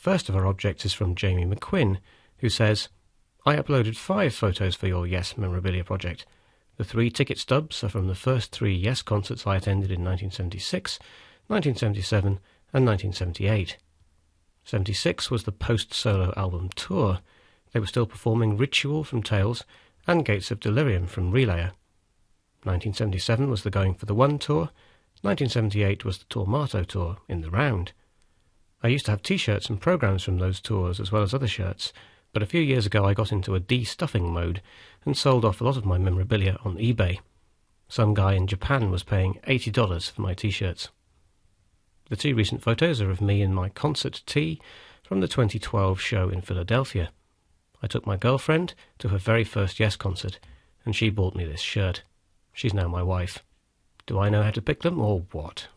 first of our objects is from Jamie McQuinn, who says, I uploaded 5 photos for your Yes memorabilia project. The 3 ticket stubs are from the first 3 Yes concerts I attended in 1976, 1977 and 1978. 76 was the post-solo album tour. They were still performing Ritual from Tales and Gates of Delirium from Relayer. 1977 was the Going for the One tour. 1978 was the Tormato tour, in the round. I used to have t-shirts and programs from those tours as well as other shirts, but a few years ago I got into a de-stuffing mode and sold off a lot of my memorabilia on eBay. Some guy in Japan was paying $80 for my t-shirts. The 2 recent photos are of me in my concert tee from the 2012 show in Philadelphia. I took my girlfriend to her very first Yes concert, and she bought me this shirt. She's now my wife. Do I know how to pick them, or what?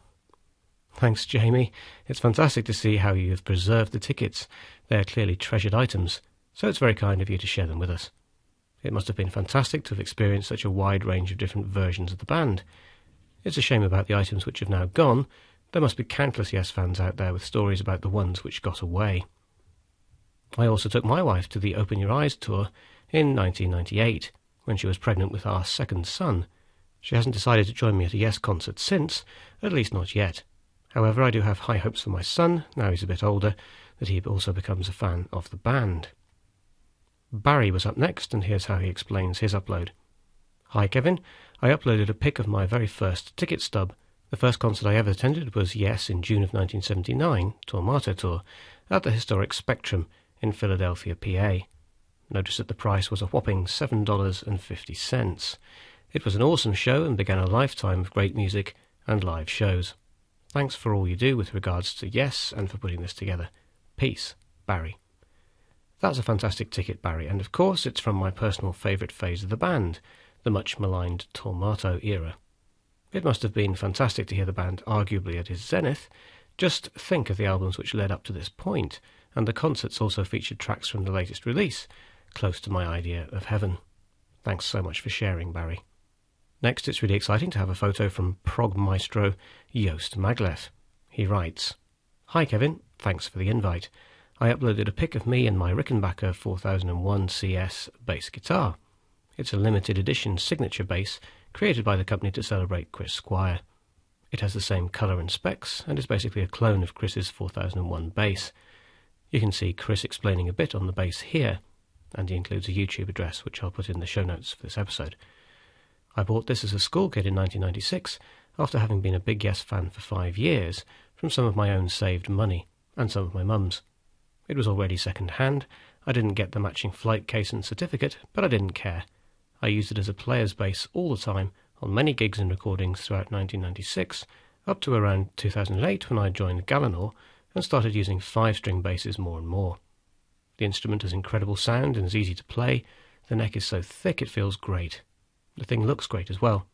Thanks, Jamie. It's fantastic to see how you have preserved the tickets. They are clearly treasured items, so it's very kind of you to share them with us. It must have been fantastic to have experienced such a wide range of different versions of the band. It's a shame about the items which have now gone. There must be countless Yes fans out there with stories about the ones which got away. I also took my wife to the Open Your Eyes tour in 1998, when she was pregnant with our second son. She hasn't decided to join me at a Yes concert since, at least not yet. However, I do have high hopes for my son, now he's a bit older, that he also becomes a fan of the band. Barry was up next, and here's how he explains his upload. Hi Kevin, I uploaded a pic of my very first ticket stub. The first concert I ever attended was Yes in June of 1979, Tormato Tour, at the historic Spectrum in Philadelphia, PA. Notice that the price was a whopping $7.50. It was an awesome show and began a lifetime of great music and live shows. Thanks for all you do with regards to Yes and for putting this together. Peace, Barry. That's a fantastic ticket, Barry, and of course it's from my personal favourite phase of the band, the much-maligned Tormato era. It must have been fantastic to hear the band arguably at its zenith. Just think of the albums which led up to this point, and the concerts also featured tracks from the latest release, close to my idea of heaven. Thanks so much for sharing, Barry. Next, it's really exciting to have a photo from prog maestro Joost Maglev. He writes, Hi Kevin, thanks for the invite. I uploaded a pic of me and my Rickenbacker 4001 CS bass guitar. It's a limited edition signature bass created by the company to celebrate Chris Squire. It has the same colour and specs and is basically a clone of Chris's 4001 bass. You can see Chris explaining a bit on the bass here, and he includes a YouTube address which I'll put in the show notes for this episode. I bought this as a school kid in 1996 after having been a big Yes fan for 5 years from some of my own saved money and some of my mum's. It was already second-hand. I didn't get the matching flight case and certificate, but I didn't care. I used it as a player's bass all the time on many gigs and recordings throughout 1996, up to around 2008 when I joined Galanor and started using 5-string basses more and more. The instrument has incredible sound and is easy to play. The neck is so thick it feels great. The thing looks great as well.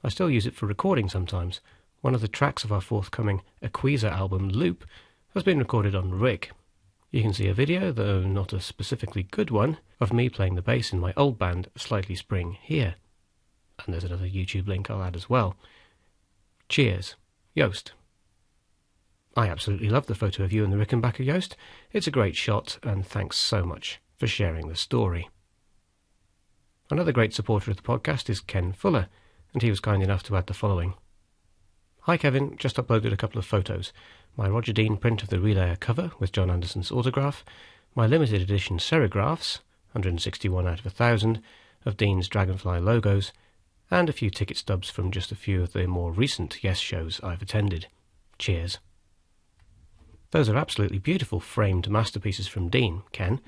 I still use it for recording sometimes. One of the tracks of our forthcoming xXx album, Loop, has been recorded on Rick. You can see a video, though not a specifically good one, of me playing the bass in my old band, Slightly Spring, here. And there's another YouTube link I'll add as well. Cheers, Joost. I absolutely love the photo of you and the Rickenbacker, Joost. It's a great shot, and thanks so much for sharing the story. Another great supporter of the podcast is Ken Fuller, and he was kind enough to add the following. Hi Kevin, just uploaded a couple of photos. My Roger Dean print of the Relayer cover with John Anderson's autograph, my limited edition serigraphs, 161 out of 1,000, of Dean's Dragonfly logos, and a few ticket stubs from just a few of the more recent Yes shows I've attended. Cheers. Those are absolutely beautiful framed masterpieces from Dean, Ken.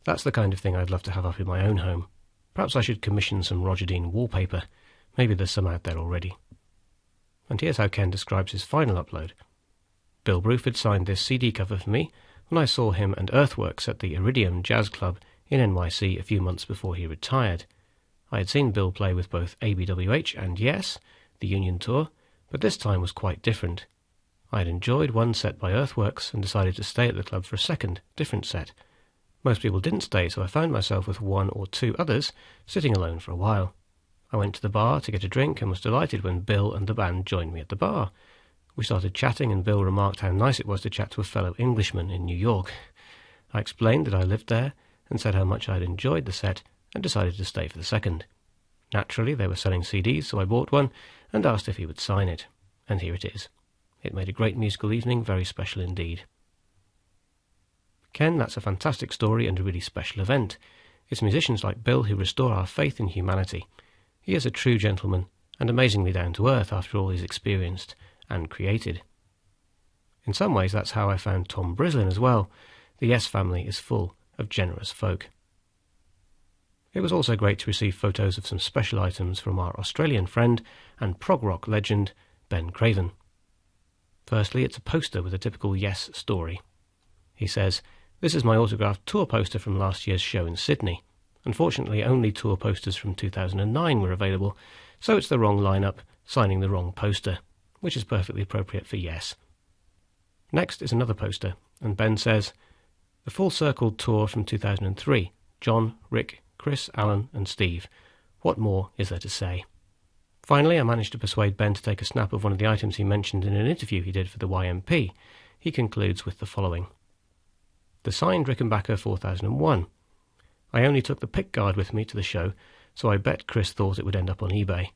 That's the kind of thing I'd love to have up in my own home. Perhaps I should commission some Roger Dean wallpaper. Maybe there's some out there already. And here's how Ken describes his final upload. Bill Bruford signed this CD cover for me when I saw him and Earthworks at the Iridium Jazz Club in NYC a few months before he retired. I had seen Bill play with both ABWH and Yes, the Union Tour, but this time was quite different. I had enjoyed one set by Earthworks and decided to stay at the club for a second, different set. Most people didn't stay, so I found myself with 1 or 2 others, sitting alone for a while. I went to the bar to get a drink and was delighted when Bill and the band joined me at the bar. We started chatting and Bill remarked how nice it was to chat to a fellow Englishman in New York. I explained that I lived there and said how much I had enjoyed the set and decided to stay for the second. Naturally, they were selling CDs, so I bought one and asked if he would sign it. And here it is. It made a great musical evening, very special indeed. Ken, that's a fantastic story and a really special event. It's musicians like Bill who restore our faith in humanity. He is a true gentleman and amazingly down to earth after all he's experienced and created. In some ways, that's how I found Tom Brislin as well. The Yes family is full of generous folk. It was also great to receive photos of some special items from our Australian friend and prog rock legend, Ben Craven. Firstly, it's a poster with a typical Yes story. He says, "This is my autographed tour poster from last year's show in Sydney. Unfortunately, only tour posters from 2009 were available, so it's the wrong lineup, signing the wrong poster, which is perfectly appropriate for Yes." Next is another poster, and Ben says, "The Full Circle tour from 2003, John, Rick, Chris, Alan and Steve. What more is there to say?" Finally, I managed to persuade Ben to take a snap of one of the items he mentioned in an interview he did for the YMP. He concludes with the following. "The signed Rickenbacker 4001. I only took the pickguard with me to the show, so I bet Chris thought it would end up on eBay.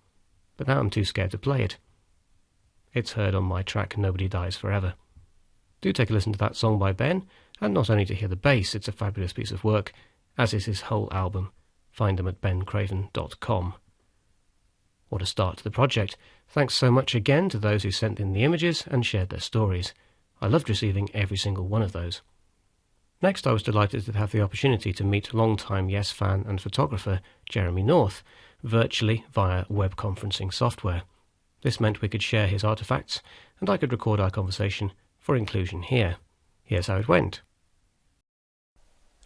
But now I'm too scared to play it. It's heard on my track Nobody Dies Forever." Do take a listen to that song by Ben, and not only to hear the bass, it's a fabulous piece of work, as is his whole album. Find them at bencraven.com. What a start to the project. Thanks so much again to those who sent in the images and shared their stories. I loved receiving every single one of those. Next, I was delighted to have the opportunity to meet longtime Yes fan and photographer Jeremy North, virtually via web conferencing software. This meant we could share his artefacts, and I could record our conversation for inclusion here. Here's how it went.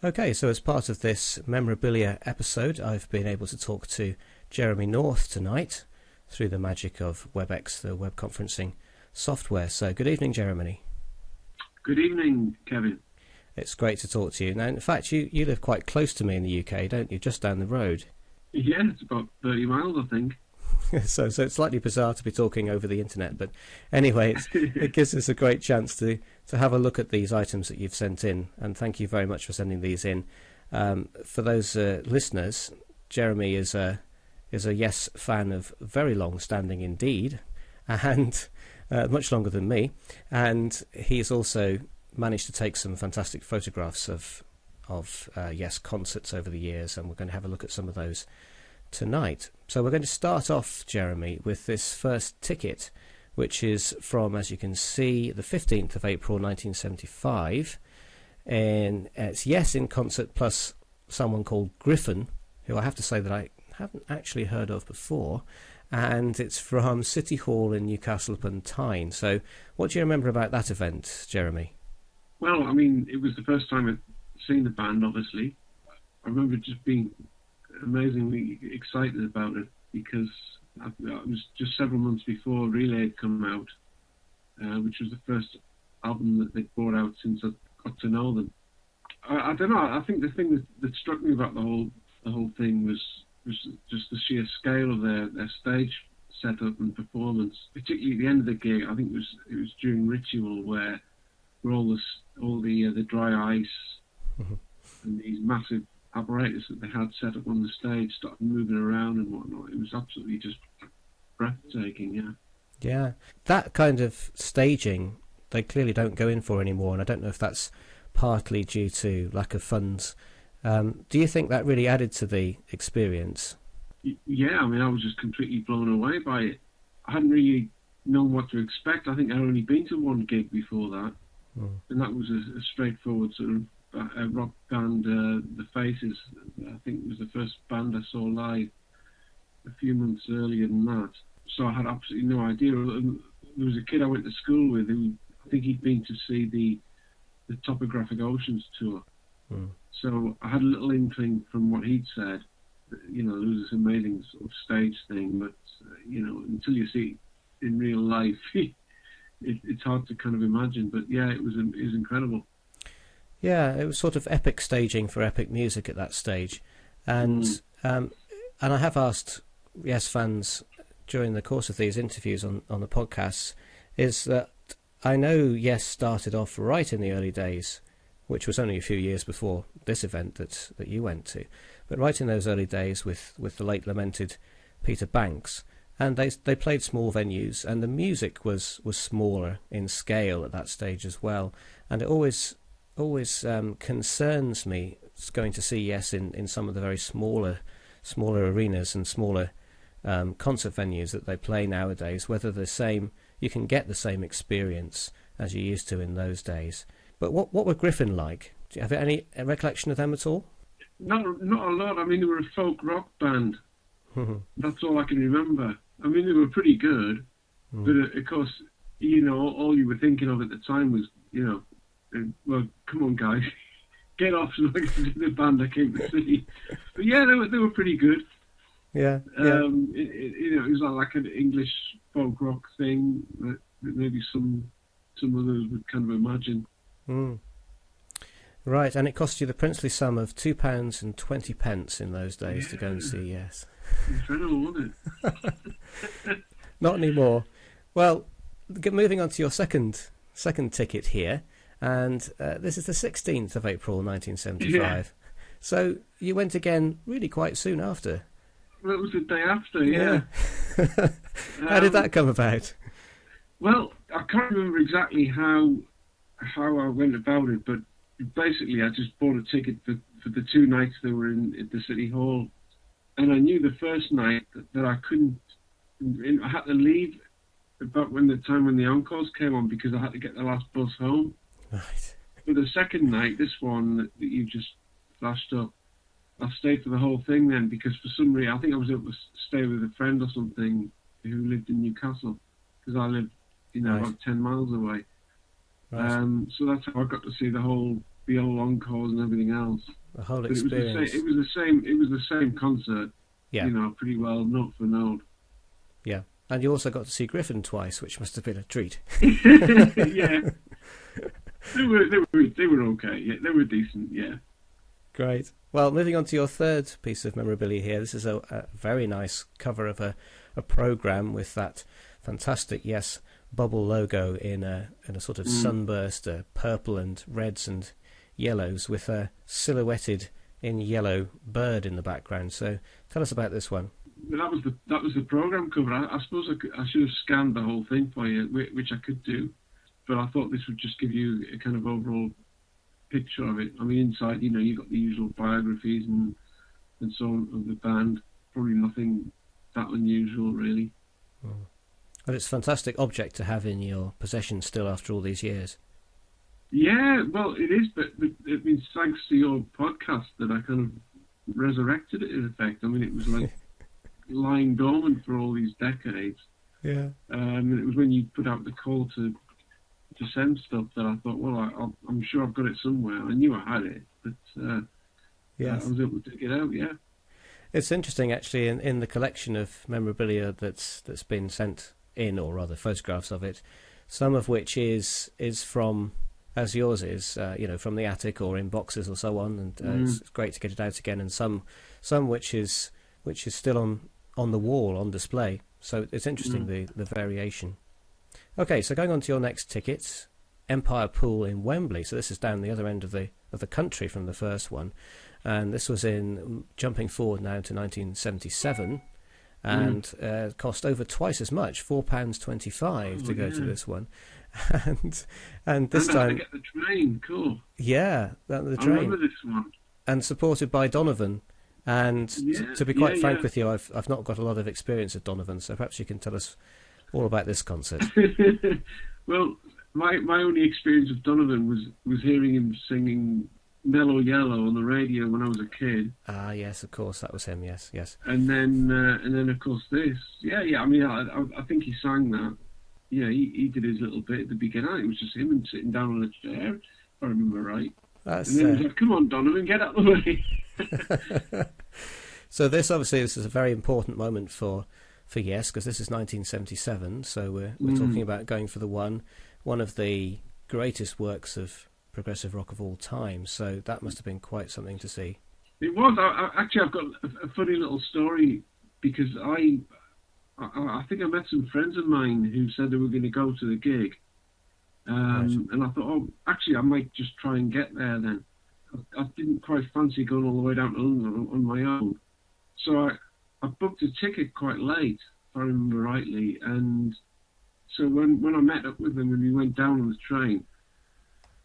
Okay, so as part of this memorabilia episode, I've been able to talk to Jeremy North tonight through the magic of WebEx, the web conferencing software. So good evening, Jeremy. Good evening, Kevin. It's great to talk to you. Now, in fact, you live quite close to me in the UK, don't you? Just down the road. Yeah, it's about 30 miles, I think. So it's slightly bizarre to be talking over the internet, but anyway, it gives us a great chance to have a look at these items that you've sent in, and thank you very much for sending these in. For those listeners, Jeremy is a Yes fan of very long standing indeed, and much longer than me, and he's also managed to take some fantastic photographs of Yes concerts over the years, and we're going to have a look at some of those tonight. So we're going to start off, Jeremy, with this first ticket, which is from, as you can see, the 15th of April 1975, and it's Yes in concert plus someone called Griffin, who I have to say that I haven't actually heard of before, and it's from City Hall in Newcastle upon Tyne. So what do you remember about that event, Jeremy? Well, I mean, it was the first time I'd seen the band, obviously. I remember just being amazingly excited about it because it was just several months before Relay had come out, which was the first album that they'd brought out since I got to know them. I don't know. I think the thing that struck me about the whole thing was just the sheer scale of their stage setup and performance. Particularly at the end of the gig, I think it was during Ritual where all the dry ice and these massive apparatus that they had set up on the stage started moving around and whatnot. It was absolutely just breathtaking, yeah. Yeah, that kind of staging they clearly don't go in for anymore, and I don't know if that's partly due to lack of funds. Do you think that really added to the experience? Yeah, I mean, I was just completely blown away by it. I hadn't really known what to expect. I think I'd only been to one gig before that, and that was a straightforward sort of rock band, The Faces. I think it was the first band I saw live a few months earlier than that. So I had absolutely no idea. There was a kid I went to school with who I think he'd been to see the Topographic Oceans tour. So I had a little inkling from what he'd said that, there was this amazing sort of stage thing, but until you see it in real life, it's hard to kind of imagine. But yeah, it was incredible. Yeah, it was sort of epic staging for epic music at that stage, and I have asked Yes fans during the course of these interviews on the podcasts, is that I know Yes started off right in the early days which was only a few years before this event that you went to. But right in those early days with the late lamented Peter Banks, and they played small venues, and the music was smaller in scale at that stage as well. And it always concerns me going to see Yes in some of the very smaller arenas and smaller concert venues that they play nowadays, whether you can get the same experience as you used to in those days. But what were Griffin like? Do you have any recollection of them at all? Not a lot. I mean, they were a folk rock band. That's all I can remember. I mean, they were pretty good, but of course, all you were thinking of at the time was, well, come on, guys, get off so I can see the band I came to see. But yeah, they were pretty good. Yeah. It was like an English folk rock thing that maybe some others would kind of imagine. Right, and it cost you the princely sum of £2.20 in those days to go and see Yes. Incredible, wasn't it? Not anymore. Well, moving on to your second ticket here, and this is the 16th of April 1975. Yeah. So you went again really quite soon after. Well, it was the day after, yeah. How did that come about? Well, I can't remember exactly how I went about it, but basically I just bought a ticket for the 2 nights they were at the City Hall. And I knew the first night that I couldn't, I had to leave about when the encores came on because I had to get the last bus home. Right. But the second night, this one that you just flashed up, I stayed for the whole thing then because for some reason, I think I was able to stay with a friend or something who lived in Newcastle because I lived, right. about 10 miles away. Right. So that's how I got to see the whole encores and everything else. The whole but experience. It was the same concert. Yeah. Pretty well note for note. Yeah, and you also got to see Griffin twice, which must have been a treat. Yeah, they were okay. Yeah, they were decent. Yeah. Great. Well, moving on to your third piece of memorabilia here. This is a very nice cover of a programme with that fantastic Yes bubble logo in a sort of sunburst, purple and reds and yellows with a silhouetted in yellow bird in the background. So tell us about this one. That was the programme cover. I suppose I should have scanned the whole thing for you, which I could do, but I thought this would just give you a kind of overall picture of it. I mean, inside, you've got the usual biographies and so on of the band. Probably nothing that unusual, really. But it's a fantastic object to have in your possession still after all these years. Yeah, well, it is, but it means thanks to your podcast that I kind of resurrected it, in effect. I mean, it was like lying dormant for all these decades. Yeah. And it was when you put out the call to send stuff that I thought, well, I'm sure I've got it somewhere. I knew I had it, but yes. I was able to dig it out, yeah. It's interesting, actually, in the collection of memorabilia that's been sent in, or rather photographs of it, some of which is from, as yours is, from the attic or in boxes or so on, and it's great to get it out again, and some which is still on the wall on display. So it's interesting the variation. Okay, so going on to your next ticket, Empire Pool in Wembley. So this is down the other end of the country from the first one, and this was jumping forward now to 1977. And cost over twice as much, £4.25 to go to this one, and this time to get the train. Cool. Yeah, the train. I remember this one. And supported by Donovan. And to be quite frank with you, I've not got a lot of experience of Donovan, so perhaps you can tell us all about this concert. Well, my only experience of Donovan was hearing him singing Mellow Yellow on the radio when I was a kid. Ah, yes, of course, that was him. Yes. And then of course this. Yeah. I mean, I think he sang that. Yeah, he did his little bit at the beginning. It was just him and sitting down on a chair, if I remember right. And then he was like, "Come on, Donovan, get out of the way." So this is a very important moment for Yes, because this is 1977. So we're talking about going for the one of the greatest works of progressive rock of all time, so that must have been quite something to see. It was. Actually, I've got a funny little story because I think I met some friends of mine who said they were going to go to the gig, Right. And I thought, oh, actually, I might just try and get there then. I didn't quite fancy going all the way down to London on my own. So I booked a ticket quite late, if I remember rightly. And so when I met up with them and we went down on the train,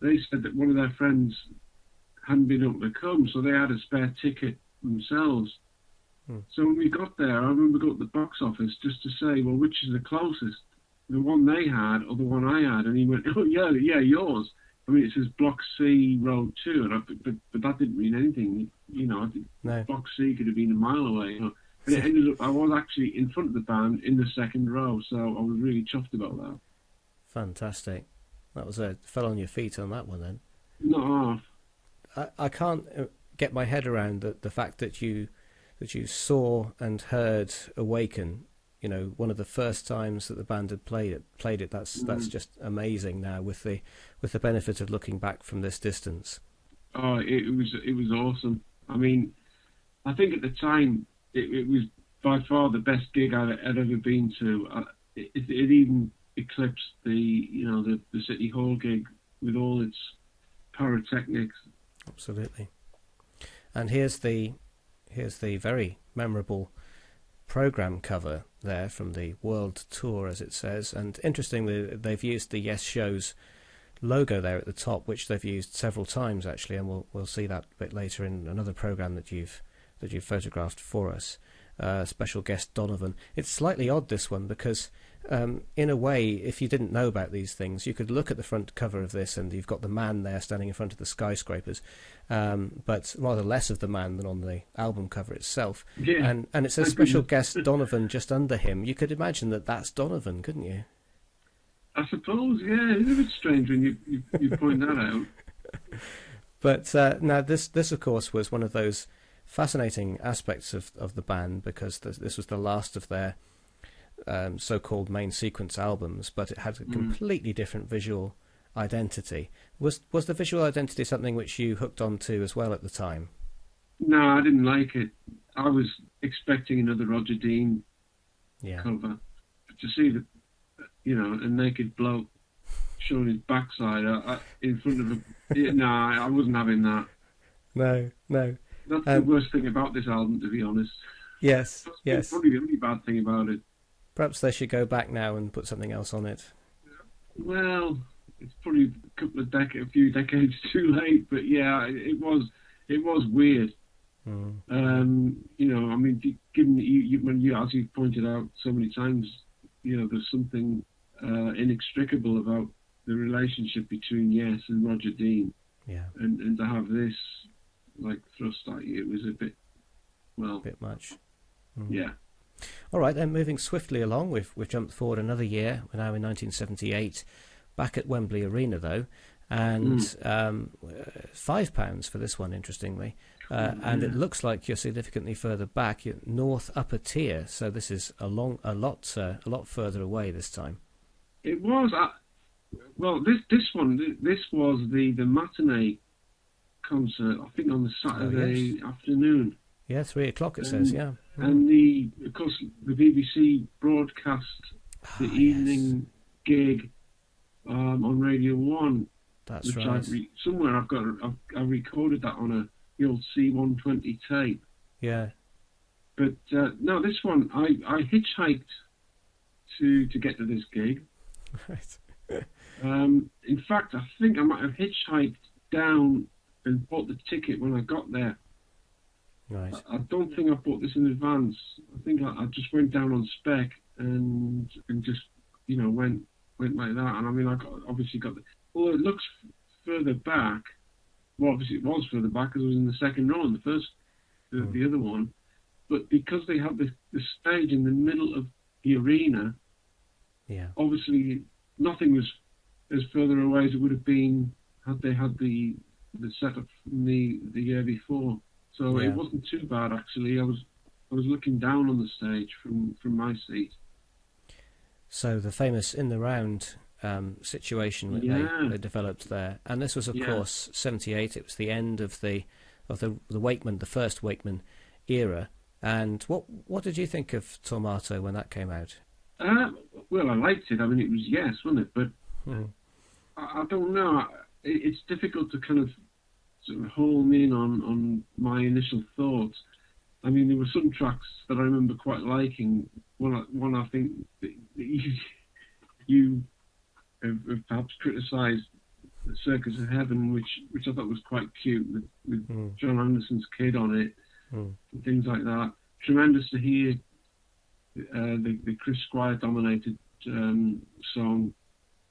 they said that one of their friends hadn't been able to come, so they had a spare ticket themselves. So when we got there, I remember going to the box office just to say, well, which is the closest? The one they had or the one I had? And he went, oh, yeah, yours. I mean, it says Block C, Row 2, but that didn't mean anything. I think No. Block C could have been a mile away. And it ended up, I was actually in front of the band in the second row, so I was really chuffed about that. Fantastic. That was fell on your feet on that one then. Not half. I can't get my head around the fact that you saw and heard Awaken. One of the first times that the band had played it. That's just amazing now with the benefit of looking back from this distance. Oh, it was awesome. I mean, I think at the time it was by far the best gig I'd ever been to. It even eclipsed the City Hall gig with all its pyrotechnics. Absolutely. And here's the very memorable program cover there from the world tour, as it says. And interestingly, they've used the Yes Shows logo there at the top, which they've used several times actually, and we'll see that a bit later in another program that you've photographed for us. Special guest Donovan. It's slightly odd, this one, because in a way, if you didn't know about these things, you could look at the front cover of this and you've got the man there standing in front of the skyscrapers, but rather less of the man than on the album cover itself. Yeah. And it says special guest Donovan just under him. You could imagine that that's Donovan, couldn't you? I suppose, yeah. It's a bit strange when you point that out. But now this of course was one of those fascinating aspects of the band, because this was the last of their so-called main sequence albums, but it had a completely different visual identity. Was the visual identity something which you hooked onto as well at the time? No, I didn't like it. I was expecting another Roger Dean cover. But to see a naked bloke showing his backside in front of I wasn't having that. No. That's the worst thing about this album, to be honest. Yes. That's probably the only bad thing about it. Perhaps they should go back now and put something else on it. Well, it's probably a few decades too late, but yeah, it was weird. I mean, given that as you pointed out so many times, there's something inextricable about the relationship between Yes and Roger Dean. Yeah. And to have this thrust at you, it was a bit much. Yeah. All right, then, moving swiftly along, we've jumped forward another year. We're now in 1978, back at Wembley Arena though, and £5 for this one, interestingly, and it looks like you're significantly further back, you're north upper tier. So this is a lot further away this time. It was. This was the matinee concert, I think, on the Saturday afternoon. Yeah, 3:00 it says, yeah. And of course, the BBC broadcast the evening gig on Radio 1. That's which right. Somewhere I recorded that on the old C120 tape. Yeah. But no, this one, I hitchhiked to get to this gig. Right. In fact, I think I might have hitchhiked down and bought the ticket when I got there. Right. I don't think I bought this in advance. I think I just went down on spec and just went like that. And I mean, obviously got well, it looks further back. Well, obviously it was further back because it was in the second row in the first, the other one. But because they had the stage in the middle of the arena, obviously nothing was as further away as it would have been had they had the setup from the year before. So it wasn't too bad, actually. I was looking down on the stage from my seat. So the famous in the round situation that they developed there, and this was of course 78. It was the end of the Wakeman, the first Wakeman era. And what did you think of Tormato when that came out? Well, I liked it. I mean, it was Yes, wasn't it? But I don't know. It's difficult to kind of sort of home in on my initial thoughts. I mean, there were some tracks that I remember quite liking. One I think that you have perhaps criticised, the Circus of Heaven, which I thought was quite cute with John Anderson's kid on it, and things like that. Tremendous to hear the Chris Squire dominated song.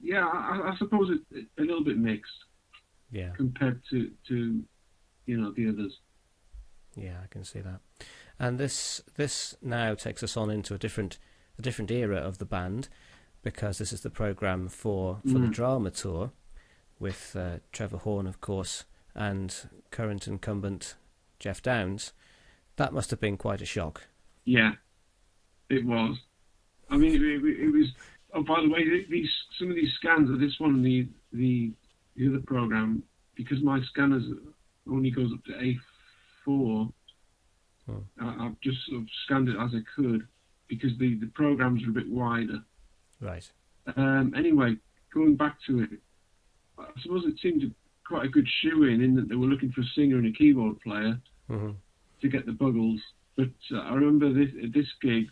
Yeah, I suppose it's a little bit mixed. Yeah. Compared to the others. Yeah, I can see that. And this now takes us on into a different era of the band, because this is the programme for the drama tour with Trevor Horn, of course, and current incumbent Jeff Downes. That must have been quite a shock. Yeah, it was. I mean, it was. Oh, by the way, some of these scans of this one and the other programme, because my scanners only goes up to A4. I've just sort of scanned it as I could, because the programmes are a bit wider. Right. Anyway, going back to it, I suppose it seemed quite a good shoe-in that they were looking for a singer and a keyboard player to get the Buggles. But I remember this gig,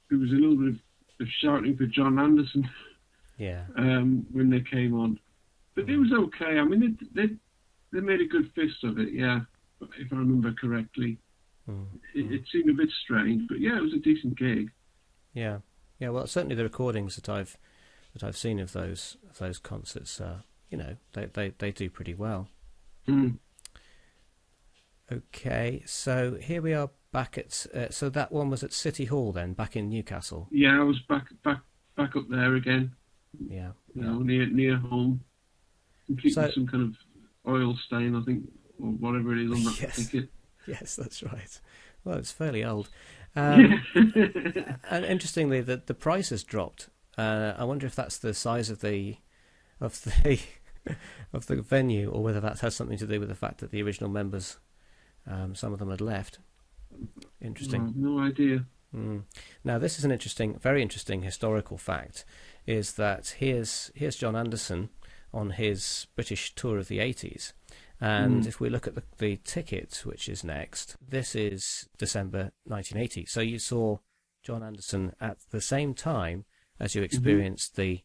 there was a little bit of shouting for John Anderson. Yeah. When they came on, but it was okay. I mean, they made a good fist of it. Yeah, if I remember correctly. It seemed a bit strange, but yeah, it was a decent gig. Yeah. Well, certainly the recordings that I've seen of those concerts, they do pretty well. Okay, so here we are back at. So that one was at City Hall then, back in Newcastle. Yeah, I was back up there again. Yeah. Near home. Completely some kind of oil stain, I think, or whatever it is on that ticket. Yes, that's right. Well, it's fairly old. And interestingly, the price has dropped. I wonder if that's the size of the of the venue, or whether that has something to do with the fact that the original members, some of them had left. Interesting. No idea. Now, this is an very interesting historical fact, is that here's John Anderson on his British tour of the 80s. And if we look at the ticket, which is next, this is December 1980. So you saw John Anderson at the same time as you experienced the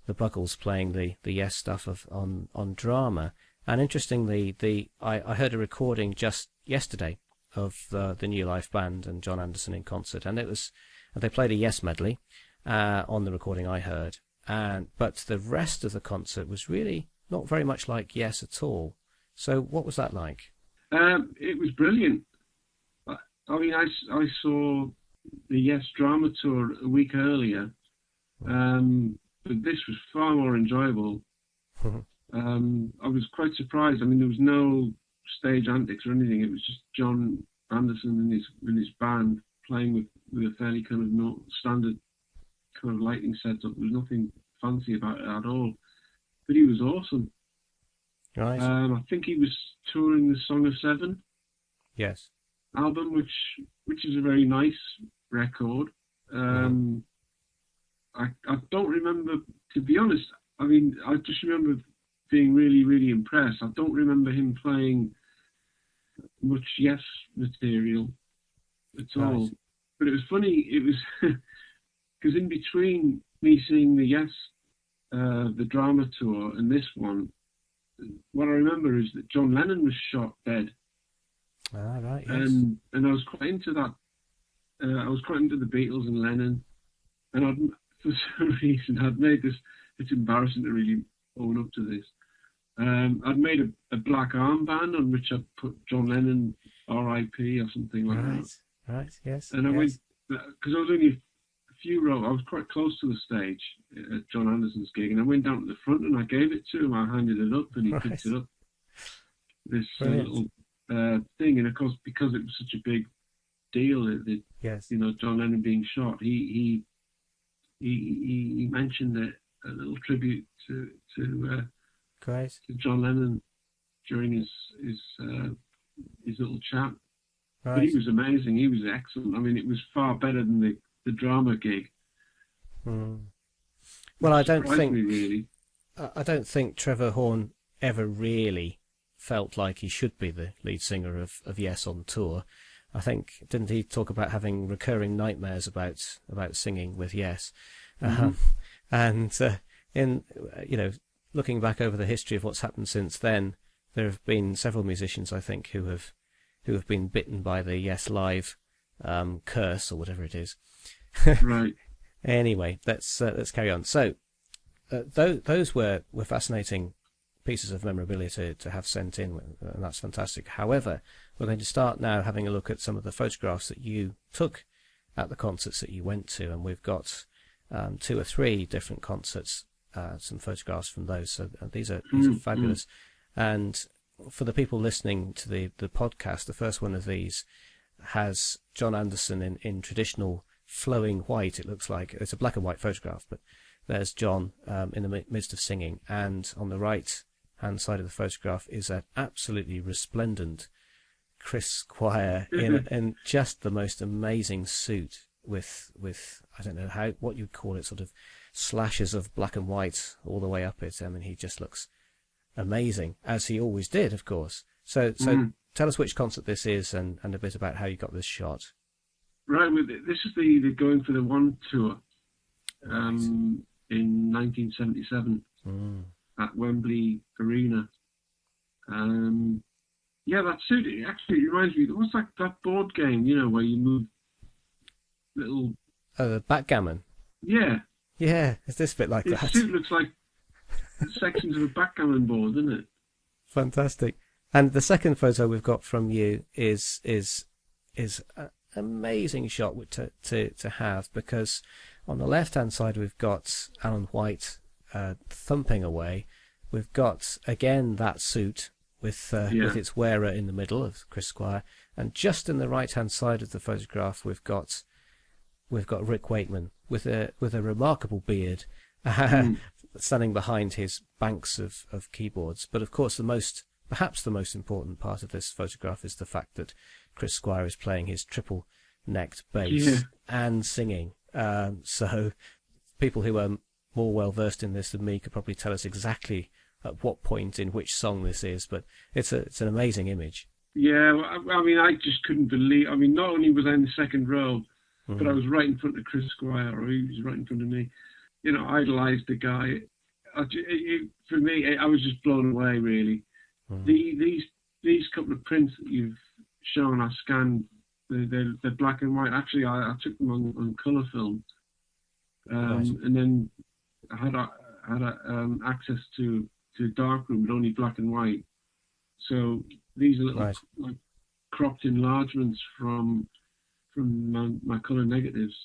Buggles playing the Yes stuff on drama. And interestingly, I heard a recording just yesterday of the New Life Band and John Anderson in concert, and they played a Yes medley on the recording I heard. But the rest of the concert was really not very much like Yes at all. So what was that like? It was brilliant. I mean, I saw the Yes drama tour a week earlier, but this was far more enjoyable. I was quite surprised. I mean, there was no stage antics or anything. It was just John Anderson and his band playing with a fairly kind of standard kind of lighting setup. There was nothing fancy about it at all. But he was awesome. Right. I think he was touring the Song of Seven album, which is a very nice record. I don't remember, to be honest. I mean, I just remember being really, really impressed. I don't remember him playing much Yes material at all. But it was funny. It was because in between me seeing the Yes, the drama tour, and this one, what I remember is that John Lennon was shot dead. Ah, right, yes. And I was quite into that. I was quite into the Beatles and Lennon. And for some reason, I'd made this, it's embarrassing to really own up to this. I'd made a black armband on which I'd put John Lennon R.I.P. or something like that. Right, yes. And I went, because I was only a few rows, I was quite close to the stage at John Anderson's gig, and I went down to the front and I gave it to him. I handed it up and he picked it up. This little thing, and of course, because it was such a big deal, John Lennon being shot, he mentioned it, a little tribute to John Lennon during his little chat. Right. But he was amazing. He was excellent. I mean, it was far better than the drama gig. Well, I don't think I don't think Trevor Horn ever really felt like he should be the lead singer of Yes on tour. I think, didn't he talk about having recurring nightmares about singing with Yes? Mm-hmm. And in looking back over the history of what's happened since then, there have been several musicians, I think, who have been bitten by the Yes Live curse or whatever it is. Right. Anyway, let's carry on. So those were fascinating pieces of memorabilia to have sent in, and that's fantastic. However, we're going to start now having a look at some of the photographs that you took at the concerts that you went to, and we've got 2 or 3 different concerts, some photographs from those. So these are fabulous. And for the people listening to the podcast, the first one of these has John Anderson in traditional flowing white. It looks like it's a black and white photograph, but there's John in the midst of singing, and on the right hand side of the photograph is an absolutely resplendent Chris Squire in just the most amazing suit with I don't know what you'd call it, sort of slashes of black and white all the way up it. I mean, he just looks amazing, as he always did, of course. So tell us which concert this is and a bit about how you got this shot. Right, well, this is the Going for the One tour in 1977 at Wembley Arena. Yeah, that suit, it actually reminds me, what's that board game, where you move little... The backgammon? Yeah. Yeah, it's this bit like that. The suit looks like sections of a backgammon board, doesn't it? Fantastic. And the second photo we've got from you is an amazing shot to have, because on the left-hand side we've got Alan White thumping away. We've got, again, that suit with its wearer in the middle of Chris Squire, and just in the right-hand side of the photograph we've got Rick Wakeman with a remarkable beard standing behind his banks of keyboards. But of course, perhaps the most important part of this photograph is the fact that Chris Squire is playing his triple-necked bass and singing. So people who are more well-versed in this than me could probably tell us exactly at what point in which song this is, but it's an amazing image. Yeah, I mean, I just couldn't believe... I mean, not only was I in the second row, but I was right in front of Chris Squire, or he was right in front of me. Idolised the guy. For me, I was just blown away, really. These couple of prints that you've shown, I scanned, they're black and white. Actually, I took them on colour film. And then I had access to darkroom, but only black and white. So these are little like cropped enlargements from my colour negatives.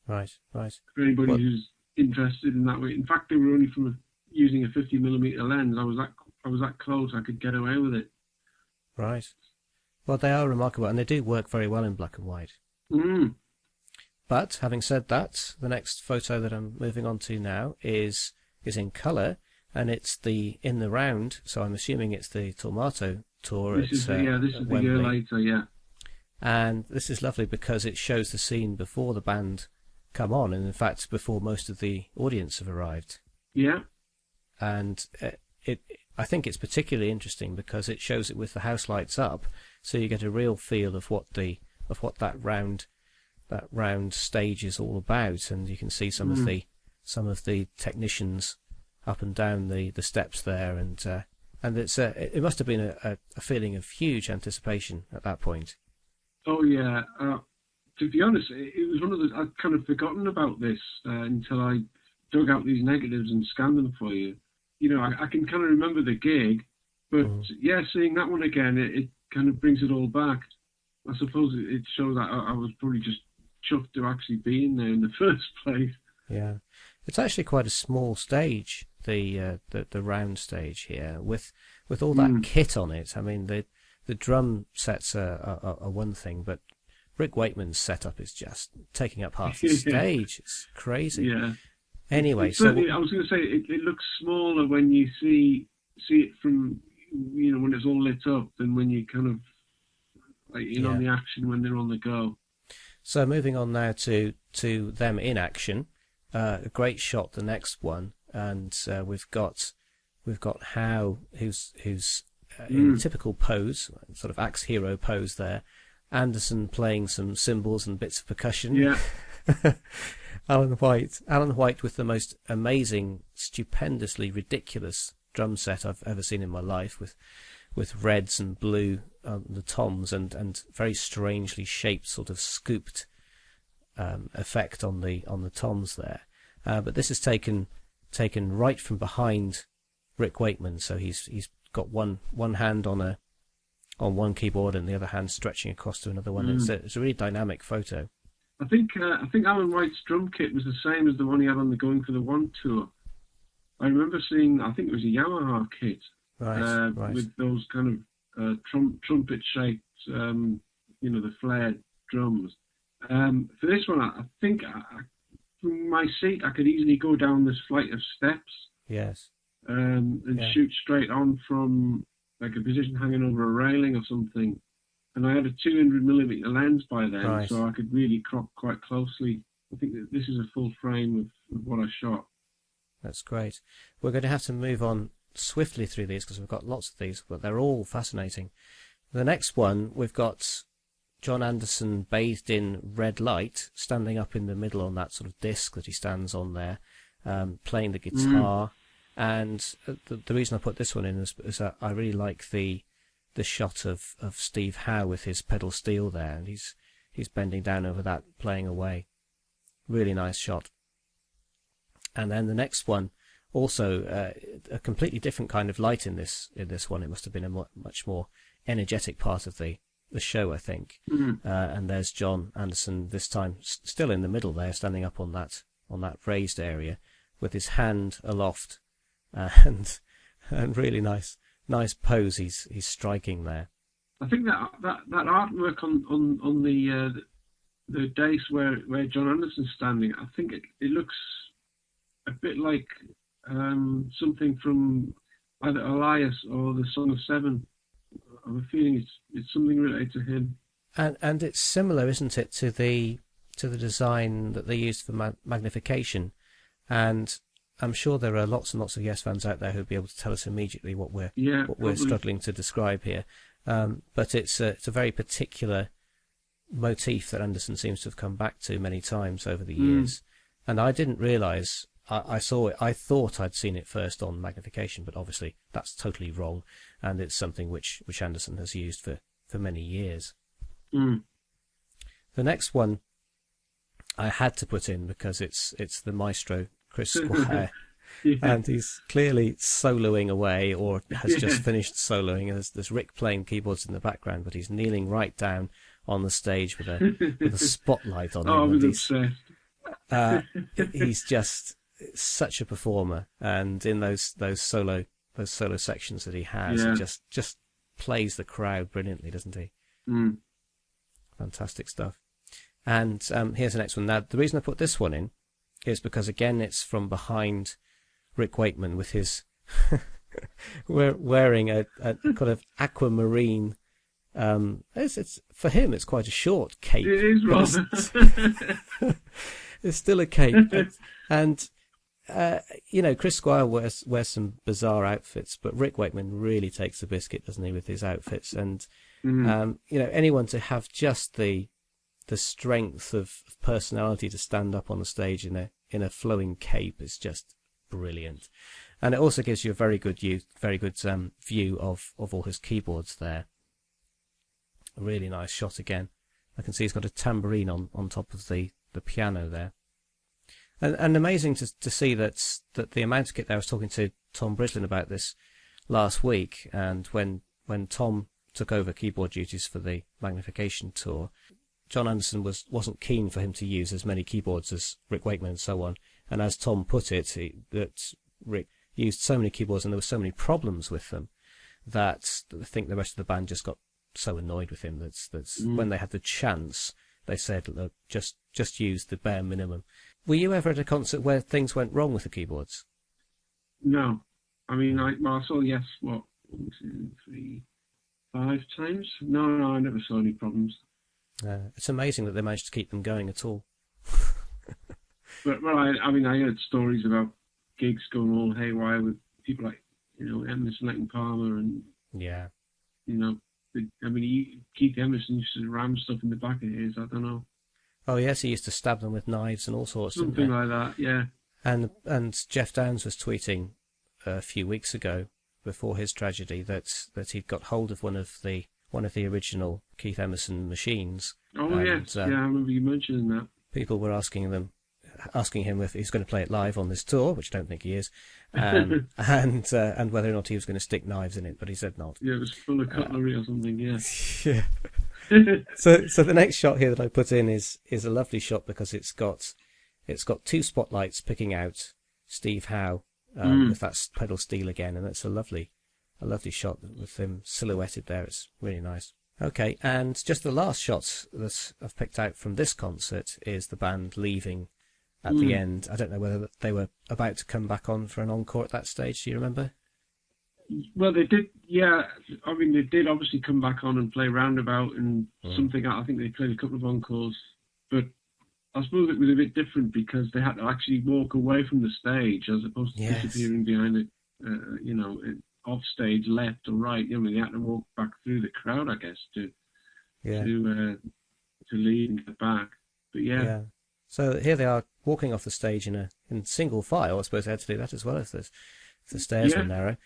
Right. For anybody who's interested in that way. In fact, they were only from using a 50mm lens. I was that close, I could get away with it. Right. Well, they are remarkable, and they do work very well in black and white. But having said that, the next photo that I'm moving on to now is in colour, and it's in the round. So I'm assuming it's the Tomato tour. This is the year later, yeah. And this is lovely because it shows the scene before the band come on, and in fact before most of the audience have arrived. Yeah. And I think it's particularly interesting because it shows it with the house lights up, so you get a real feel of what that round stage is all about, and you can see some of the technicians up and down the steps there, and it must have been a feeling of huge anticipation at that point. Oh yeah, to be honest, it was one of the... I'd kind of forgotten about this until I dug out these negatives and scanned them for you. I can kind of remember the gig, but seeing that one again, it kind of brings it all back. I suppose it shows that I was probably just chuffed to actually be in there in the first place. Yeah, it's actually quite a small stage, the round stage here, with all that kit on it. I mean, the drum sets are one thing, but Rick Wakeman's setup is just taking up half the stage. It's crazy. Yeah. Anyway, I was going to say it looks smaller when you see it from when it's all lit up than when you kind of on the action when they're on the go. So moving on now to them in action, a great shot. The next one, and we've got Howe, who's in typical pose, sort of axe hero pose there. Anderson playing some cymbals and bits of percussion. Yeah. Alan White with the most amazing, stupendously ridiculous drum set I've ever seen in my life, with reds and blue on the toms and very strangely shaped sort of scooped effect on the toms there. But this is taken right from behind Rick Wakeman, so he's got one hand on one keyboard and the other hand stretching across to another one. It's a really dynamic photo. I think Alan White's drum kit was the same as the one he had on the Going for the One tour. I remember seeing, I think it was a Yamaha kit, right. with those kind of trumpet-shaped, the flared drums. For this one, I think from my seat I could easily go down this flight of steps. Yes. And shoot straight on from like a position hanging over a railing or something. And I had a 200mm lens by then, right. So I could really crop quite closely. I think that this is a full frame of what I shot. That's great. We're going to have to move on swiftly through these because we've got lots of these, but they're all fascinating. The next one, we've got John Anderson bathed in red light, standing up in the middle on that sort of disc that he stands on there, playing the guitar. And the reason I put this one in is that I really like the shot of Steve Howe with his pedal steel there, and he's bending down over that, playing away. Really nice shot. And then the next one, also a completely different kind of light in this one. It must have been a much more energetic part of the show, I think. And there's John Anderson this time still in the middle there, standing up on that raised area with his hand aloft, and really nice pose he's striking there. I think that artwork on the dais where John Anderson's standing, I think it looks a bit like something from either Elias or the Song of Seven. I have a feeling it's something related to him. And it's similar, isn't it, to the design that they used for magnification. And I'm sure there are lots and lots of Yes fans out there who'll be able to tell us immediately what we're struggling to describe here. But it's a very particular motif that Anderson seems to have come back to many times over the years. And I didn't realise. I saw it. I thought I'd seen it first on magnification, but obviously that's totally wrong, and it's something which Anderson has used for many years. The next one I had to put in because it's the maestro Chris Squire, and he's clearly soloing away or has just finished soloing. And there's Rick playing keyboards in the background, but he's kneeling right down on the stage with a spotlight on him. I was obsessed. He's just such a performer, and in those solo sections that he has, he just plays the crowd brilliantly, doesn't he? Fantastic stuff. And here's the next one. Now, the reason I put this one in is because again it's from behind Rick Wakeman with his wearing a kind of aquamarine. It's for him it's quite a short cape. It is rather. It's still a cape, and Chris Squire wears some bizarre outfits, but Rick Wakeman really takes the biscuit, doesn't he, with his outfits? And anyone to have just the strength of personality to stand up on the stage in a flowing cape is just brilliant. And it also gives you a very good view of all his keyboards there. A really nice shot again. I can see he's got a tambourine on top of the piano there. And amazing to see that the amount of kit there. I was talking to Tom Brislin about this last week, and when Tom took over keyboard duties for the magnification tour, John Anderson wasn't keen for him to use as many keyboards as Rick Wakeman and so on. And as Tom put it, that Rick used so many keyboards and there were so many problems with them that I think the rest of the band just got so annoyed with him that when they had the chance, they said, look, just use the bare minimum. Were you ever at a concert where things went wrong with the keyboards? No. I mean, I saw Yes, 1, 2, 3, 5 times? No, I never saw any problems. It's amazing that they managed to keep them going at all. But I heard stories about gigs going all haywire with people like, Emerson, Lake and Palmer, and Yeah. Keith Emerson used to ram stuff in the back of his. I don't know, Oh yes, he used to stab them with knives and all sorts, didn't something he? like that. Yeah. And Jeff Downes was tweeting a few weeks ago, before his tragedy, that he'd got hold of one of the original Keith Emerson machines. Oh yes, yeah. I remember you mentioning that. People were asking him if he's going to play it live on this tour, which I don't think he is, and whether or not he was going to stick knives in it, but he said not. Yeah, it was full of cutlery or something. Yeah. Yeah. So the next shot here that I put in is a lovely shot, because it's got two spotlights picking out Steve Howe with that pedal steel again, and it's a lovely shot with him silhouetted there. It's really nice. Okay, and just the last shot that I've picked out from this concert is the band leaving at the end. I don't know whether they were about to come back on for an encore at that stage. Do you remember? Well, they did, yeah. I mean, they did obviously come back on and play Roundabout and something. I think they played a couple of encores, but I suppose it was a bit different because they had to actually walk away from the stage as opposed to disappearing behind it, off stage, left or right. They had to walk back through the crowd, I guess, to leave and get back. But yeah. So here they are walking off the stage in single file. I suppose they had to do that as well if the stairs were narrow,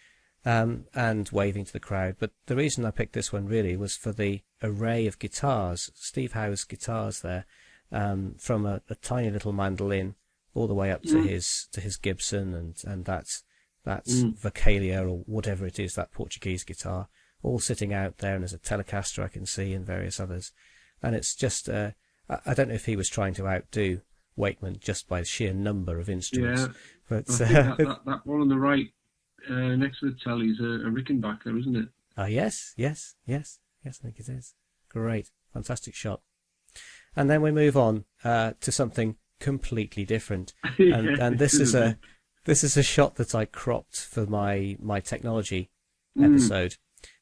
and waving to the crowd. But the reason I picked this one really was for the array of guitars, Steve Howe's guitars there, from a tiny little mandolin all the way up to his Gibson and that's Vocalia or whatever it is, that Portuguese guitar, all sitting out there, and there's a Telecaster I can see and various others. And it's just, I don't know if he was trying to outdo Wakeman just by the sheer number of instruments. Yeah, but I think that one on the right next to the telly is a Rickenbacker, isn't it? Yes, I think it is. Great, fantastic shot. And then we move on to something completely different, and this is a shot that I cropped for my technology episode,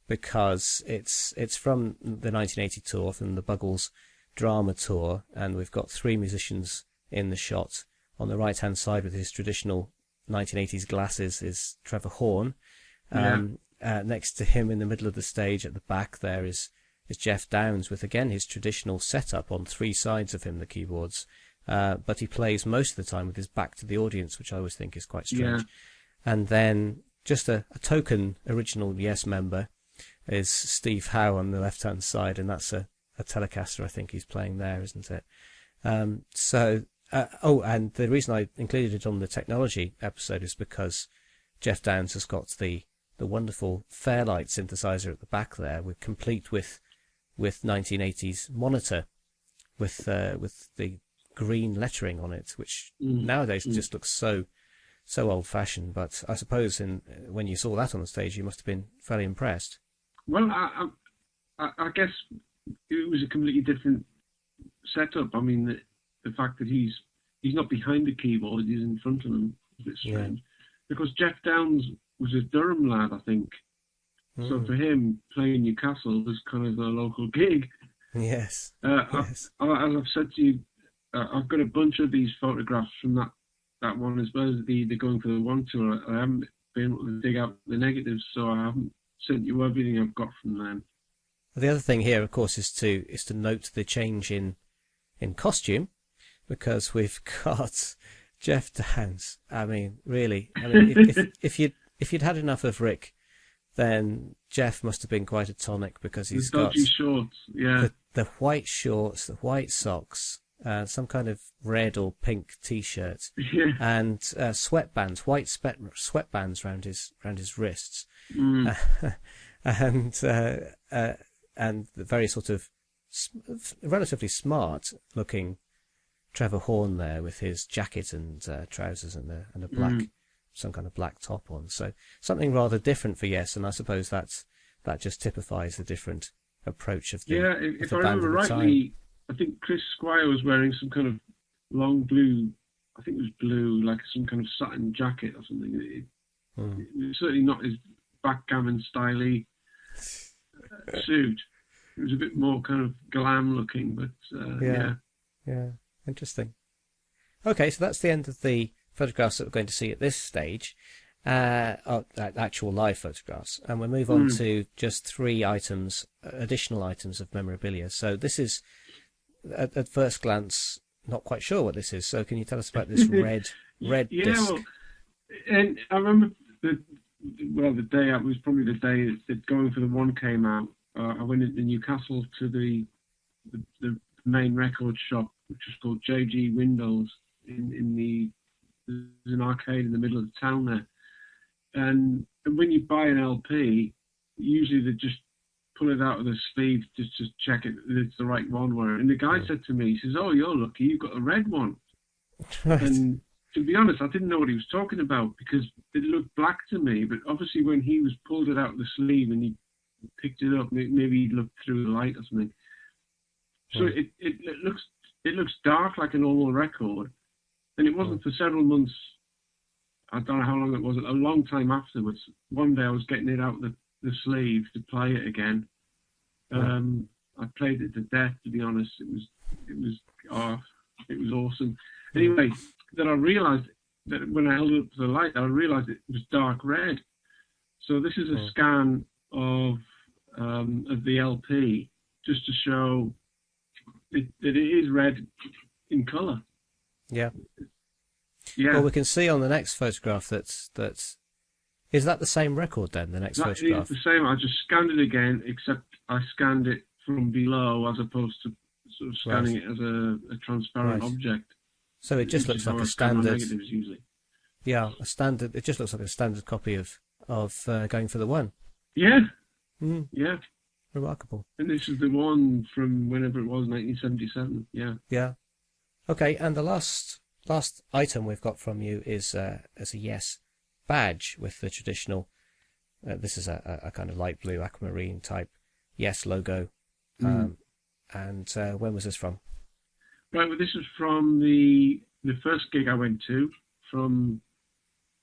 because it's from the 1980 tour, from the Buggles drama tour, and we've got three musicians in the shot. On the right hand side with his traditional 1980s glasses is Trevor Horn. Next to him in the middle of the stage at the back there is Jeff Downes with, again, his traditional setup on three sides of him, the keyboards. But he plays most of the time with his back to the audience, which I always think is quite strange. Yeah. And then just a token original Yes member is Steve Howe on the left-hand side, and that's a Telecaster I think he's playing there, isn't it? And the reason I included it on the technology episode is because Jeff Downes has got the wonderful Fairlight synthesizer at the back there, complete with 1980s monitor, with the green lettering on it, which nowadays just looks so old-fashioned. But I suppose when you saw that on the stage, you must have been fairly impressed. Well, I guess it was a completely different setup. I mean, the fact that he's not behind the keyboard, he's in front of him, is a bit strange. Because Jeff Downes was a Durham lad, I think. So for him, playing Newcastle was kind of a local gig. Yes. As I've said to you, I've got a bunch of these photographs from that one, as well as the Going for the One tour. I haven't been able to dig out the negatives, so I haven't sent you everything I've got from them. The other thing here, of course, is to note the change in costume, because we've got Jeff Downes. I mean, really, if you'd had enough of Rick, then Jeff must have been quite a tonic, because he's got dodgy shorts, the white shorts, the white socks, some kind of red or pink T-shirt, and sweatbands, white sweatbands round his wrists, and the very sort of relatively smart-looking Trevor Horn there with his jacket and trousers and a black, some kind of black top on. So something rather different for Yes, and I suppose that just typifies the different approach of the if I remember rightly, I think Chris Squire was wearing some kind of long blue, I think it was blue, like some kind of satin jacket or something. It was certainly not his backgammon styly suit. It was a bit more kind of glam looking, but yeah. Interesting. Okay, so that's the end of the photographs that we're going to see at this stage, actual live photographs, and we'll move on to just 3 additional items of memorabilia. So this is, at first glance, not quite sure what this is. So can you tell us about this red disc? Well, and I remember the day it was probably the day that Going for the One came out. I went into Newcastle to the main record shop, which was called JG Windows. There's an arcade in the middle of the town there, and when you buy an LP, usually they just pull it out of the sleeve just to check it's the right one. And the guy said to me, he says, "Oh, you're lucky, you've got a red one." Right. And to be honest, I didn't know what he was talking about because it looked black to me. But obviously, when he was pulled it out of the sleeve and he picked it up, maybe he looked through the light or something. So it looks dark like a normal record, and it wasn't for several months. I don't know how long it was. A long time afterwards. One day I was getting it out the sleeve to play it again. I played it to death. To be honest, it was awesome. Anyway, then I realised that when I held it up to the light, I realised it was dark red. So this is a scan of the LP just to show that it is red in colour. Yeah. Yeah. Well, we can see on the next photograph that's is that the same record then? The next photograph. It's the same. I just scanned it again, except I scanned it from below as opposed to sort of scanning it as a transparent object. So it just looks like a standard. Usually. Yeah, a standard. It just looks like a standard copy of Going for the One. Yeah. Yeah. Remarkable. And this is the one from whenever it was, 1977. Yeah. Yeah. Okay, and the last item we've got from you is as a Yes badge with the traditional. This is a kind of light blue aquamarine type Yes logo. And when was this from? Right, well, this was from the first gig I went to from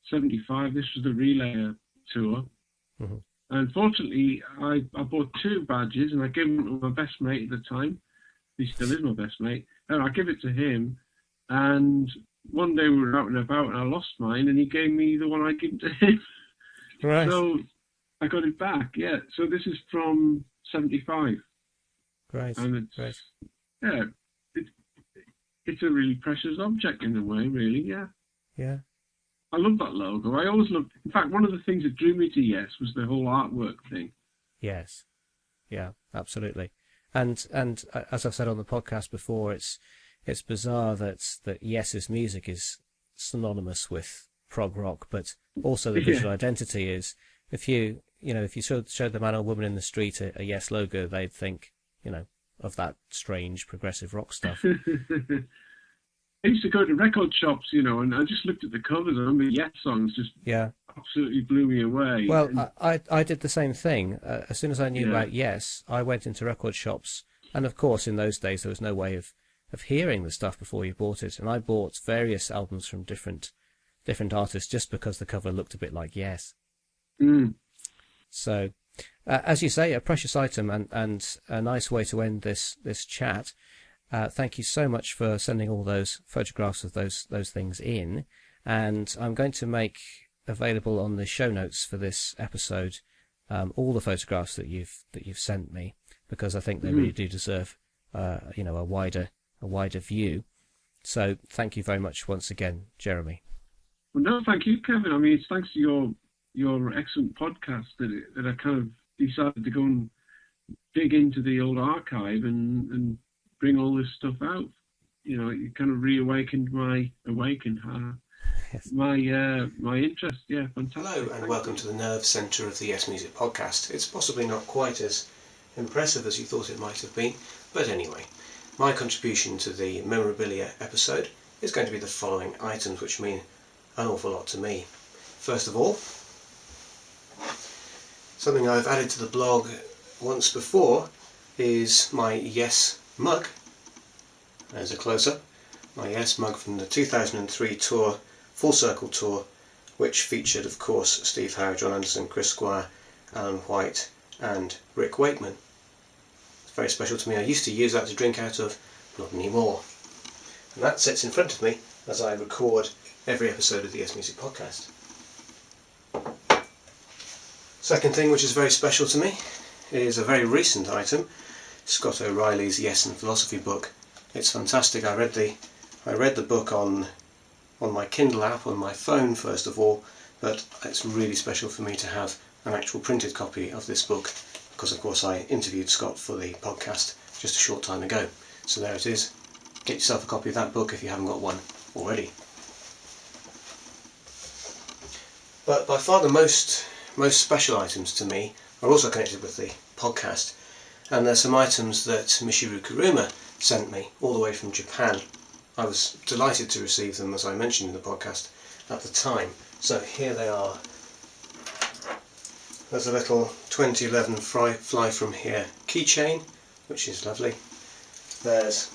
75. This was the Relay tour. Mm-hmm. And fortunately, I bought 2 badges, and I gave them to my best mate at the time. He still is my best mate. And I gave it to him, and one day we were out and about, and I lost mine, and he gave me the one I gave to him. Right. So I got it back, yeah. So this is from 75. Great. And Great. Yeah, it's a really precious object in a way, really, yeah. Yeah. I love that logo. I always loved. In fact, one of the things that drew me to Yes was the whole artwork thing. Yes, yeah, absolutely. And as I've said on the podcast before, it's bizarre that Yes's music is synonymous with prog rock, but also the visual identity is if you showed the man or woman in the street a Yes logo, they'd think of that strange progressive rock stuff. I used to go to record shops, and I just looked at the covers. I remember Yes songs just absolutely blew me away. Well, I did the same thing. As soon as I knew about Yes, I went into record shops. And of course, in those days, there was no way of hearing the stuff before you bought it. And I bought various albums from different artists just because the cover looked a bit like Yes. Mm. So, as you say, a precious item and a nice way to end this chat. Thank you so much for sending all those photographs of those things in, and I'm going to make available on the show notes for this episode all the photographs that you've sent me, because I think they really do deserve a wider view. So thank you very much once again, Jeremy. Well, no, thank you, Kevin. I mean, it's thanks to your excellent podcast that I kind of decided to go and dig into the old archive and bring all this stuff out. It kind of reawakened my interest. Yeah, fantastic. Hello and welcome to the Nerve Centre of the Yes Music Podcast. It's possibly not quite as impressive as you thought it might have been, but anyway, my contribution to the memorabilia episode is going to be the following items, which mean an awful lot to me. First of all, something I've added to the blog once before is my Yes mug. There's a close-up. My Yes mug from the 2003 tour, Full Circle tour, which featured, of course, Steve Howe, John Anderson, Chris Squire, Alan White and Rick Wakeman. It's very special to me. I used to use that to drink out of, not anymore. And that sits in front of me as I record every episode of the Yes Music Podcast. Second thing which is very special to me is a very recent item, Scott O'Reilly's Yes and Philosophy book. It's fantastic. I read the book on my Kindle app on my phone first of all, but it's really special for me to have an actual printed copy of this book because of course I interviewed Scott for the podcast just a short time ago. So there it is. Get yourself a copy of that book if you haven't got one already. But by far the most special items to me are also connected with the podcast, and there's some items that Michiru Kuruma sent me all the way from Japan. I was delighted to receive them, as I mentioned in the podcast at the time. So here they are. There's a little 2011 Fly From Here keychain, which is lovely. There's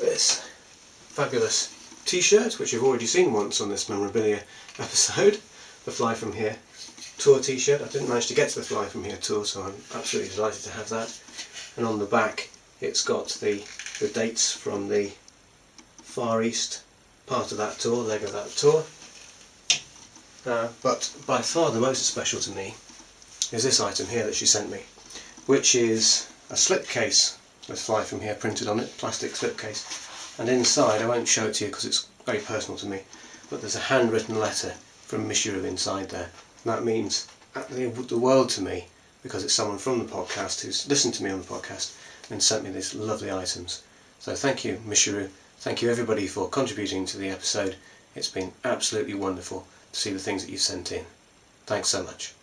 this fabulous t-shirt, which you've already seen once on this memorabilia episode, the Fly From Here tour t-shirt. I didn't manage to get to the Fly From Here tour, so I'm absolutely delighted to have that. And on the back it's got the dates from the Far East part of that tour, leg of that tour. But by far the most special to me is this item here that she sent me, which is a slipcase with Fly From Here printed on it, plastic slipcase, and inside, I won't show it to you because it's very personal to me, but there's a handwritten letter from Michiru inside there. And that means the world to me because it's someone from the podcast who's listened to me on the podcast and sent me these lovely items. So thank you, Michiru. Thank you everybody for contributing to the episode. It's been absolutely wonderful to see the things that you've sent in. Thanks so much.